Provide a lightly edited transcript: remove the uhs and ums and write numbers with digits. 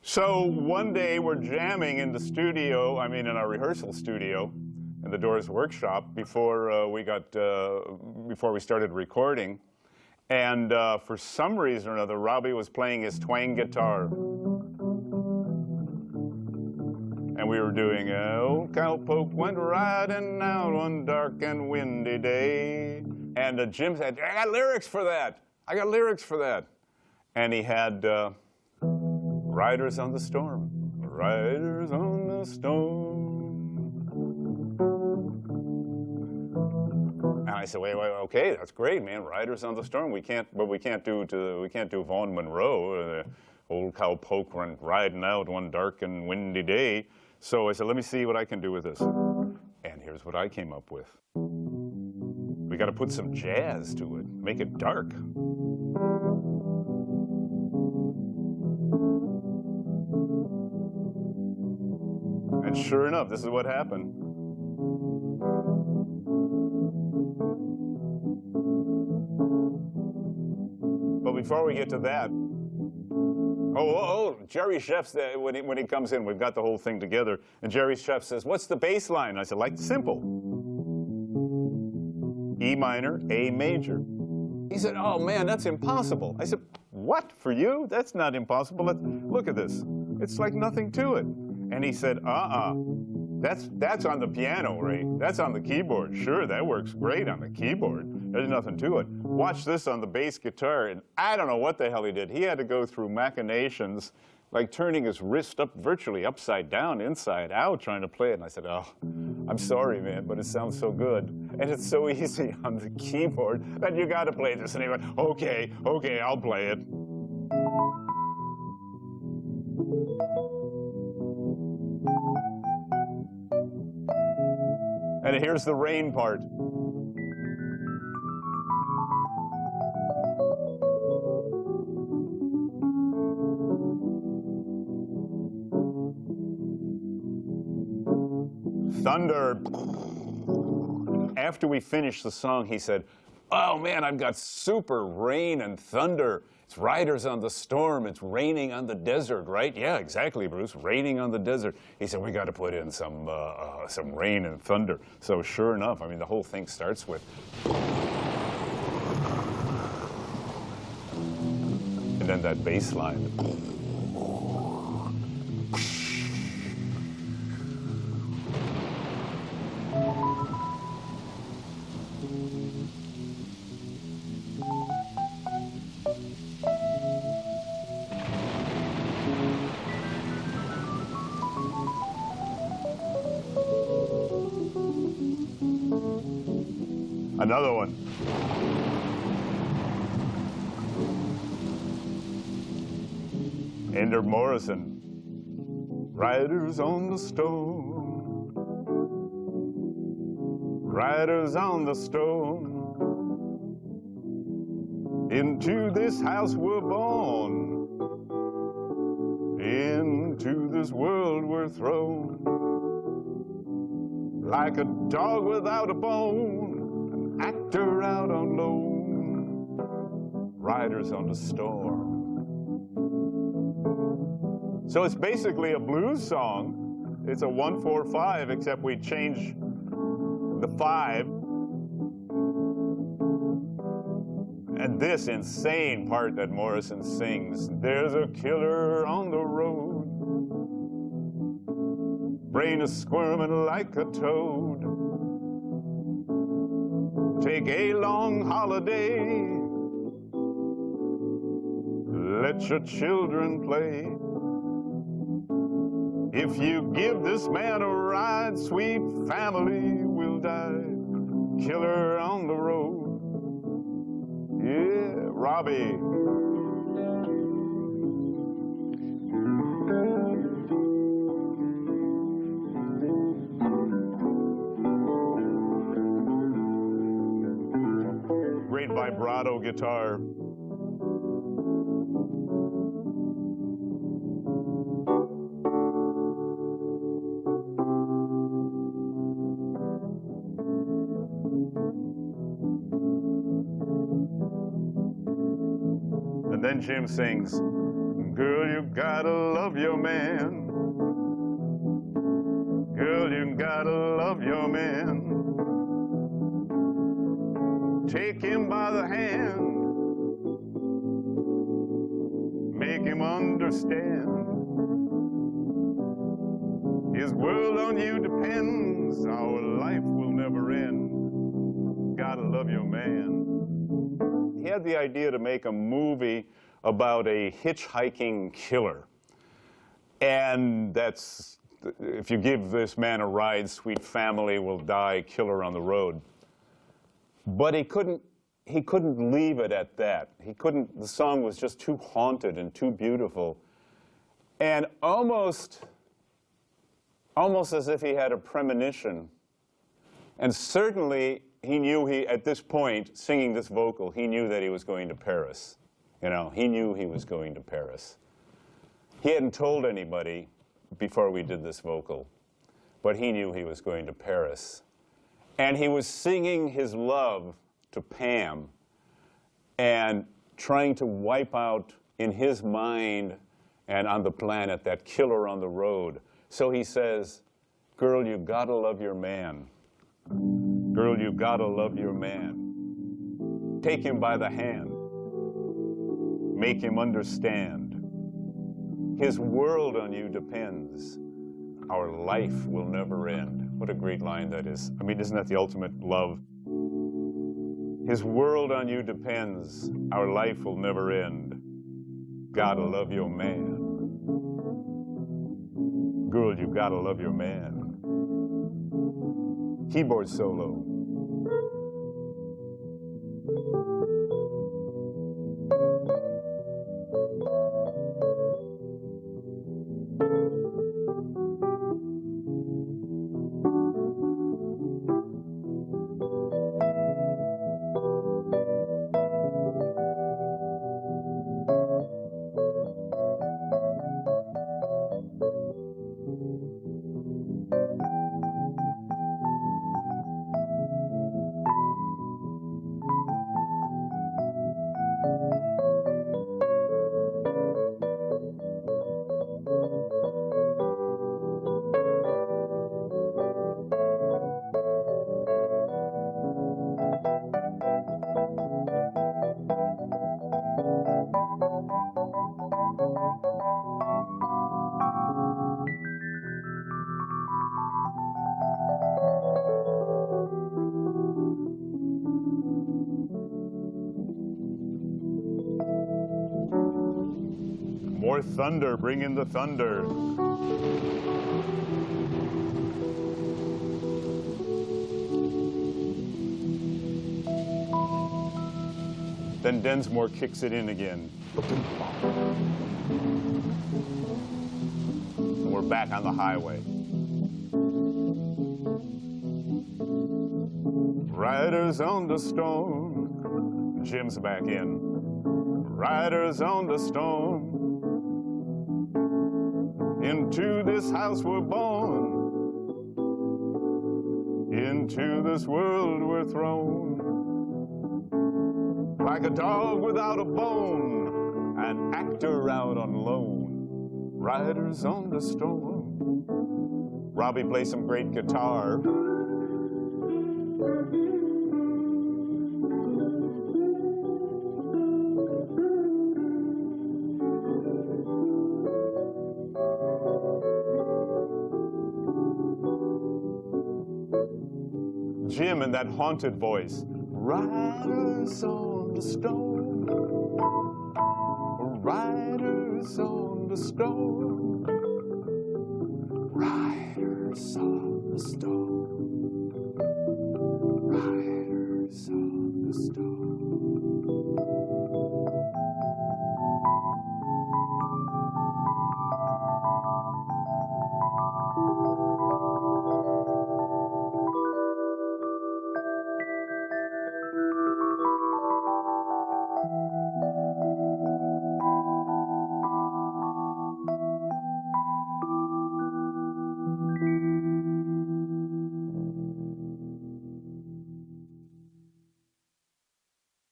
So one day we're jamming in the studio, I mean in our rehearsal studio, in the Doors workshop before before we started recording, and for some reason or another, Robbie was playing his twang guitar, and we were doing "Old Cowpoke went riding out one dark and windy day," and Jim said, "I got lyrics for that. I got lyrics for that," and he had "Riders on the Storm, Riders on the Storm." And I said, wait, okay, that's great, man. Riders on the Storm. We can't do Vaughn Monroe. Old Cowpoke went riding out one dark and windy day. So I said, let me see what I can do with this. And here's what I came up with. We got to put some jazz to it, make it dark. And sure enough, this is what happened. But before we get to that, Jerry Chef's when he comes in, we've got the whole thing together, and Jerry Chef says, "What's the bass line?" I said, "Like simple. E minor, A major." He said, "Oh man, that's impossible." I said, "What? For you? That's not impossible. Look at this. It's like nothing to it." And he said, that's on the piano, right? That's on the keyboard. Sure, that works great on the keyboard. There's nothing to it. Watch this on the bass guitar." And I don't know what the hell he did. He had to go through machinations, like turning his wrist up virtually upside down, inside out, trying to play it. And I said, "Oh, I'm sorry, man, but it sounds so good. And it's so easy on the keyboard that you got to play this." And he went, okay, I'll play it. And here's the rain part. Thunder. After we finished the song, he said, "Oh man, I've got super rain and thunder. It's Riders on the Storm. It's raining on the desert, right?" "Yeah, exactly, Bruce. Raining on the desert." He said, "We got to put in some rain and thunder." So sure enough, I mean, the whole thing starts with, and then that bass line. Another one. Ender Morrison. "Riders on the storm, riders on the storm, into this house we're born, into this world we're thrown, like a dog without a bone, actor out on loan, riders on the storm." So it's basically a blues song. It's a 1-4-5, except we change the 5. And this insane part that Morrison sings, "There's a killer on the road, brain is squirming like a toad. Take a long holiday, let your children play. If you give this man a ride, sweet family will die. Killer on the road." Yeah, Robbie. Great vibrato guitar. And then Jim sings, Girl, you gotta love your man. Girl, you gotta love your man. Take him by the hand. Make him understand. His world on you depends. Our life will never end. Gotta love your man. He had the idea to make a movie about a hitchhiking killer. And that's, if you give this man a ride, sweet family will die, killer on the road. But he couldn't leave it at that. The song was just too haunted and too beautiful. And almost as if he had a premonition. And certainly he knew at this point, singing this vocal, he knew that he was going to Paris. You know, he knew he was going to Paris. He hadn't told anybody before we did this vocal, but he knew he was going to Paris. And he was singing his love to Pam and trying to wipe out in his mind and on the planet that killer on the road. So he says, girl, you gotta love your man. Girl, you gotta love your man. Take him by the hand. Make him understand. His world on you depends. Our life will never end. What a great line that is. I mean, isn't that the ultimate love? His world on you depends. Our life will never end. Gotta love your man. Girl, you gotta love your man. Keyboard solo. More thunder, bring in the thunder. Then Densmore kicks it in again. And we're back on the highway. Riders on the storm. Jim's back in. Riders on the storm. Into this house we're born. Into this world we're thrown. Like a dog without a bone, an actor out on loan. Riders on the storm. Robbie plays some great guitar. Jim in that haunted voice. Riders on the storm. Riders on the storm. Riders on the storm.